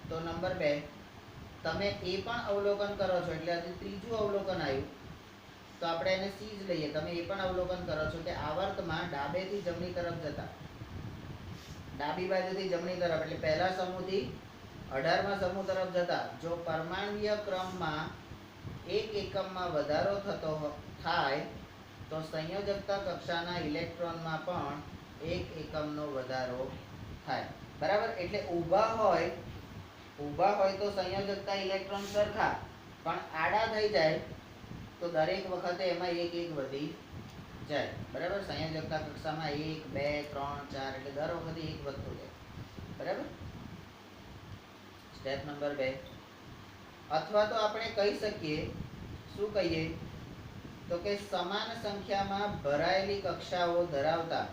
તો નંબર 2 તમે એ પણ અવલોકન કરો છો, એટલે હજી ત્રીજું અવલોકન આવ્યું, તો આપણે એને સી જ લઈએ. તમે એ પણ અવલોકન કરો છો કે આવર્તમાં ડાબેથી જમણી તરફ જતા, ડાબી બાજુથી જમણી તરફ એટલે પહેલા સમૂહથી 18મા સમૂહ તરફ જતા જો પરમાણ્વીય ક્રમમાં 1 એકમમાં વધારો થાય તો સંયોજકતા કક્ષાના ઇલેક્ટ્રોનમાં પણ 1 એકમનો વધારો થાય, બરાબર. એટલે ઊભા હોય તો સંયોજકતા ઇલેક્ટ્રોન સરખા, પણ આડા થઈ જાય તો દરેક વખતે એમાં 1 1 વધી જાય, બરાબર. સંયોજકતા કક્ષામાં 1 2 3 4 એટલે દર વખતે 1 વધતું જાય, બરાબર. Step number 2. અથવા તો આપણે કહી શકીએ, શું કહીએ? તો કે સમાન સંખ્યામાં ભરાયેલી કક્ષાઓ ધરાવતા.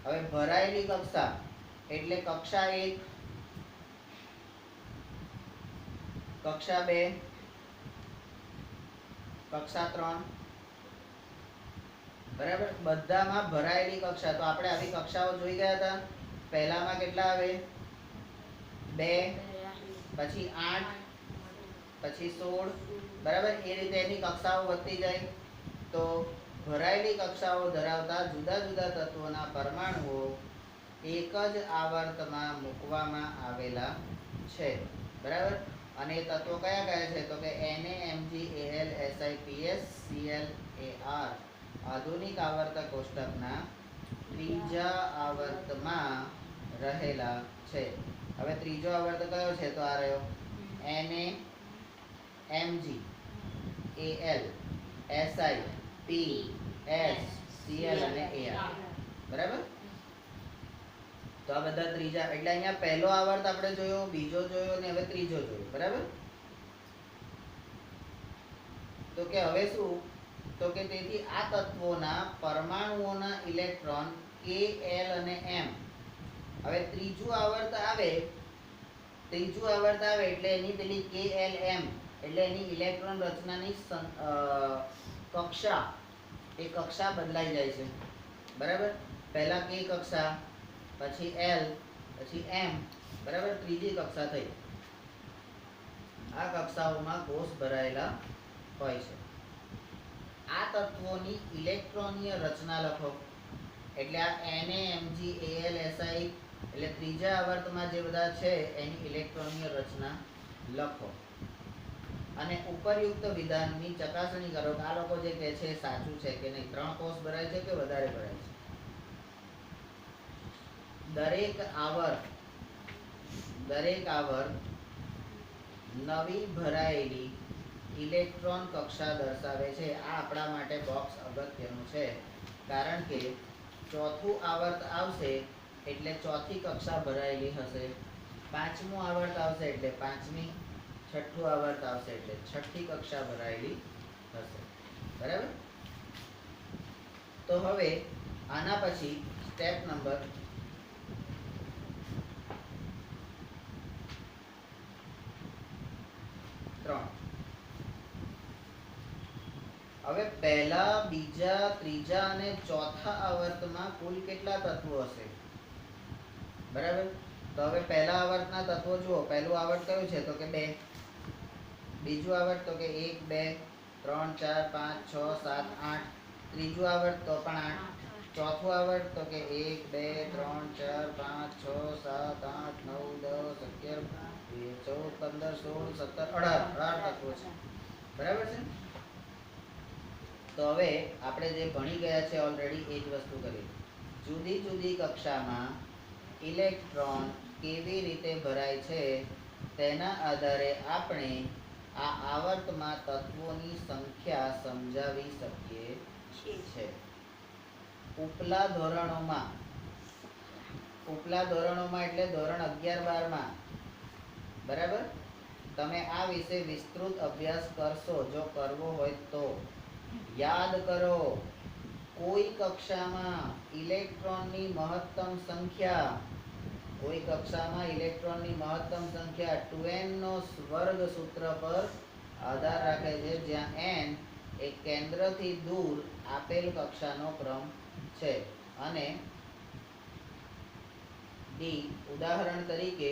હવે ભરાયેલી કક્ષા એટલે કક્ષા 1, કક્ષા 2, કક્ષા 3, બરાબર. બધામાં ભરાયેલી કક્ષા. તો આપણે આવી કક્ષાઓ જોઈ ગયા હતા. પહેલામાં કેટલા આવે? 2, પછી 8, પછી 16, બરાબર. એ રીતે એની કક્ષાઓ વધતી જાય. તો ભરાયેલી કક્ષાઓ ધરાવતા જુદા જુદા તત્વોના પરમાણુઓ એક જ આવર્તમાં મૂકવામાં આવેલા છે, બરાબર. અને એ તત્વો કયા કયા છે? તો કે NaMgAlSiPsClAr આધુનિક આવર્ત કોષ્ટકના ત્રીજા આવર્તમાં રહેલા છે. હવે ત્રીજો આવર્ત કયો છે? તો આ રહ્યો NaMgAlSiPsCl અને Ar, બરાબર. તો આ બધા ત્રીજા, એટલે અહીંયા પહેલો આવર્ત આપણે જોયો, બીજો જોયો અને હવે ત્રીજો જોયો, બરાબર. તો કે હવે શું? તો કે તેથી આ તત્વોના પરમાણુઓના ઇલેક્ટ્રોન K, L અને M. હવે ત્રીજું આવર્ત આવે એટલે એની પેલી K, L, M એટલે એની ઇલેક્ટ્રોન રચનાની કક્ષા, એ કક્ષા બદલાઈ જાય છે, બરાબર. પહેલા K કક્ષા, પછી L, પછી M, બરાબર. ત્રીજી કક્ષા થઈ. આ કક્ષાઓમાં કોષ ભરાયેલા હોય છે. આ તત્વોની ઇલેક્ટ્રોનીય રચના લખો. એટલે આ NaMgAlSi એટલે ત્રીજા આવર્તમાં જે બધા છે એની ઇલેક્ટ્રોનની રચના લખો અને ઉપરયુક્ત વિધાનની ચકાસણી કરો કે આ લોકો જે કહે છે એ સાચું છે કે નહીં. 3 કોષ ભરાય છે કે વધારે ભરાય છે? દરેક આવર્ત નવી ભરાયેલી ઇલેક્ટ્રોન કક્ષા દર્શાવે છે. આ આપણા માટે બોક્સ અગત્યનું છે કારણ કે ચોથું આવર્ત આવશે એટલે ચોથી કક્ષા ભરાયેલી હશે, પાંચમું આવર્ત આવશે એટલે પાંચમી, છઠ્ઠું આવર્ત આવશે એટલે છઠ્ઠી કક્ષા ભરાયેલી હશે. બરાબર? તો હવે આના પછી સ્ટેપ નંબર 3. હવે પહેલા, બીજા, ત્રીજા અને ચોથા આવર્તમાં કુલ કેટલા તત્વો હશે? બરાબર? તો હવે પહેલા આવર્તના તત્વો જુઓ. પહેલું આવર્ત કયું છે? તો કે 2. બીજું આવર્ત તો કે 1 2 3 4 5 6 7 8. ત્રીજું આવર્ત તો પણ 8. ચોથું આવર્ત તો કે 1 2 3 4 5 6 7 8 9 10 11 14 15 16 17 18 તત્વો છે. બરાબર છે? તો હવે આપણે જે ભણી ગયા છે ઓલરેડી એ જ વસ્તુ કરીએ. જુદી જુદી કક્ષામાં ઇલેક્ટ્રોન કેવી રીતે ભરાય છે તેના આધારે આપણે આ આવર્તમાં તત્વોની સંખ્યા સમજાવી શકીએ છીએ. ઉપલા ધોરણોમાં એટલે ધોરણ 11 12માં, બરાબર, તમે આ વિશે વિસ્તૃત અભ્યાસ કરશો જો કરવો હોય તો. યાદ કરો, કોઈ કક્ષામાં ઇલેક્ટ્રોનની મહત્તમ સંખ્યા 2n નો વર્ગ સૂત્ર પર આધાર રાખે છે, જ્યાં n એ કેન્દ્રથી દૂર આપેલ કક્ષાનો ક્રમ છે અને d ઉદાહરણ તરીકે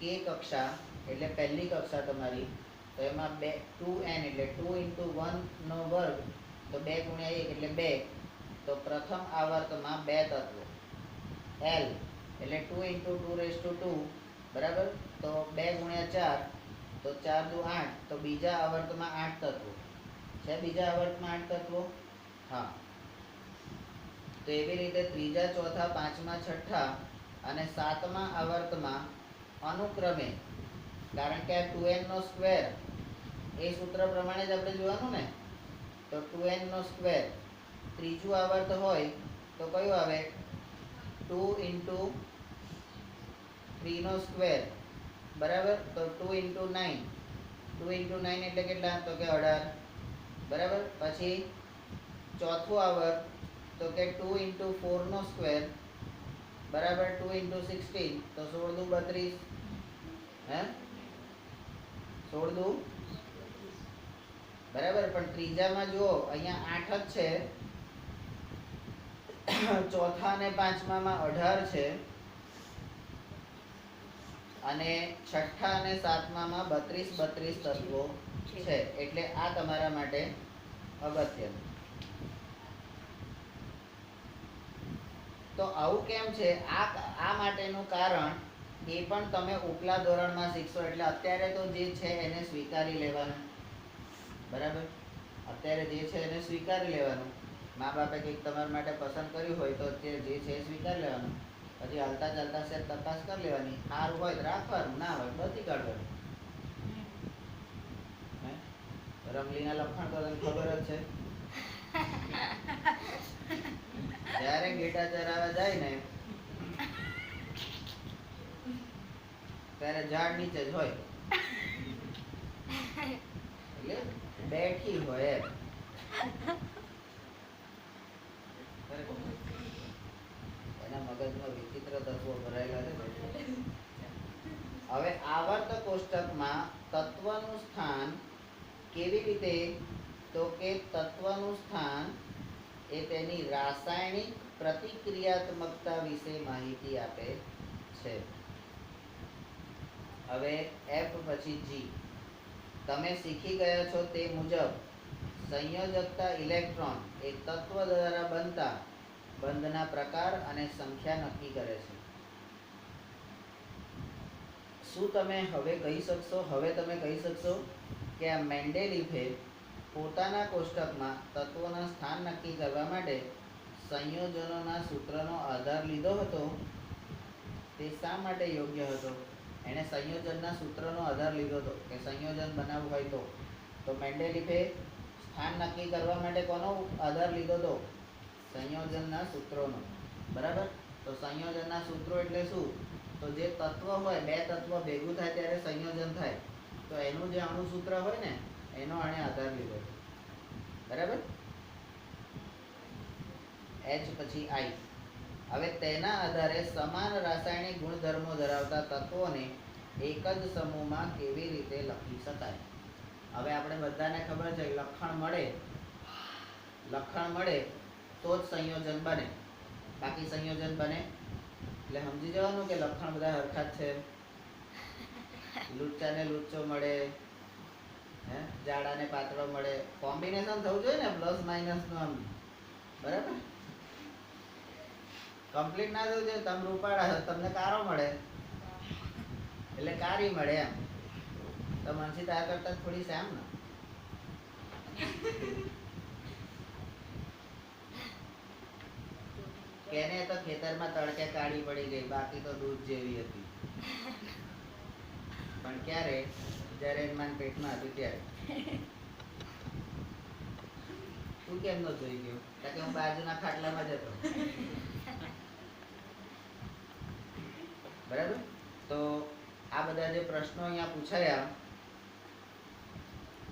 k કક્ષા એટલે પહેલી કક્ષા તમારી, તો એમાં 2n એટલે 2 × 1 નો વર્ગ, તો 2 × 1 એટલે 2. તો પ્રથમ આવર્તમાં 2 તત્વો. L એટલે 2 × 2⁻², બરાબર, તો 2 × 4 તો 4 દુ 8. તો બીજા આવર્તમાં 8 તત્વો છે. બીજા આવર્તમાં 8 તત્વો, હા. તો એવી રીતે ત્રીજા, ચોથા, પાંચમા, છઠ્ઠા અને સાતમા આવર્તમાં અનુક્રમે, કારણ કે આ 2n² એ સૂત્ર પ્રમાણે જ આપણે જોવાનું ને, તો 2n². ત્રીજું આવર્ત હોય તો કયું આવે? 2 × 3², બરાબર, તો 2 × 9. 2 × 9 એટલે કેટલા? તો કે 18, બરાબર. પછી ચોથું આવર્ત તો કે 2 × 4², બરાબર, 2 × 16, તો 16 દુ 32. હે 16 દુ, બરાબર. પણ ત્રીજામાં જુઓ અહીંયા 8 જ છે, ચોથા અને પાંચમામાં 18 છે અને છઠ્ઠા અને સાતમામાં 32 તત્વો છે. એટલે આ તમારા માટે અગત્યનું. તો આવું કેમ છે? આ માટેનું કારણ એ પણ તમે ઉપલા ધોરણમાં શીખશો. એટલે અત્યારે તો જે છે એને સ્વીકારી લેવાનું, બરાબર. અત્યારે જે છે એને સ્વીકારી લેવાનું. મા બાપે કંઈક તમારા માટે પસંદ કર્યું હોય તો અત્યારે જે છે એ સ્વીકારી લેવાનું. પછી હાલતા ચાલતા સેટ તપાસ કરી લેવાની. સારું હોય તો રાખવાનું, ના હોય બધી કાઢવાનું. રમલીના લખાણ તો તને ખબર જ છે. જ્યારે ગેટા ચરાવવા જાય ને ત્યારે ઝાડ નીચે જ હોય, એટલે બેઠી હોય એમ. એના મગજમાં વિચિત્ર તત્વો ભરાયેલા છે. હવે આવર્ત કોષ્ટકમાં તત્વનું સ્થાન કેવી રીતે? તો કે તત્વનું સ્થાન એ તેની રાસાયણિક પ્રતિક્રિયાત્મકતા વિશે માહિતી આપે છે. હવે F પછી G. તમે શીખી ગયા છો તે મુજબ સંયોજકતા ઇલેક્ટ્રોન એ તત્વ દ્વારા બનતા બંધના પ્રકાર અને સંખ્યા નક્કી કરે છે. શું તમે હવે કહી શકશો કે આ મેન્ડેલીફે પોતાના કોષ્ટકમાં તત્વોના સ્થાન નક્કી કરવા માટે સંયોજનોના સૂત્રનો આધાર લીધો હતો? તે શા માટે યોગ્ય હતો? એણે સંયોજનના સૂત્રનો આધાર લીધો હતો કે સંયોજન બનાવવું હોય તો મેન્ડેલીફે સ્થાન નક્કી કરવા માટે કોનો આધાર લીધો હતો? સંયોજનના સૂત્રોનો. બરાબર. તો સંયોજનના સૂત્રો એટલે શું? તો જે તત્વ હોય, બે તત્વ ભેગું થાય ત્યારે સંયોજન થાય, તો એનું જે અણુસૂત્ર હોય ને એનો આણે આધાર લીધો. બરાબર. H પછી I. હવે તેના આધારે સમાન રાસાયણિક ગુણધર્મો ધરાવતા તત્વોને એક જ સમૂહમાં કેવી રીતે લખી શકાય? હવે આપણે બધાને ખબર છે લક્ષણ મળે તો જ સંયોજન બને, બાકી સંયોજન બને એટલે સમજી જવાનું કે લક્ષણ બધા હરખા જ છે. લુચ્ચાને લુચ્ચો મળે, જાડાને પાતળો મળે, કોમ્બિનેશન થવું જોઈએ ને, પ્લસ માઇનસ નું આમ. બરાબર. કમ્પ્લીટ ના થવું જોઈએ. તમે રૂપાળા તમને કારો મળે એટલે કારી મળે એમ. તો મનસી તાર કરતા થોડી સેમ ને. કેને તો ખેતરમાં તડકે કાળી પડી ગઈ, બાકી તો દૂધ જેવી હતી. પણ ક્યારે? જયારે એના પેટમાં હતું ત્યારે. તું કેમ નો જોઈ ગયો? કારણ કે હું બાજુના ખાટલામાં જ હતો. બરાબર. તો આ બધા જે પ્રશ્નો અહીંયા પૂછાયા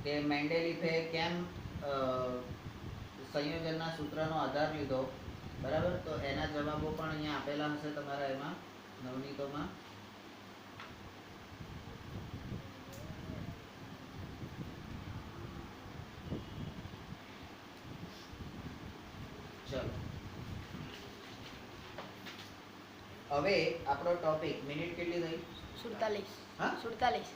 કે મેન્ડેલીફે કેમ સંયોજનના સૂત્રનો આધાર લીધો, બરાબર, તો એના જવાબો પણ અહીંયા આપેલા હશે તમારા એમાં નવનીતોમાં. ચલો હવે આપણો ટોપિક, મિનિટ કેટલી થઈ? 47. હા 47.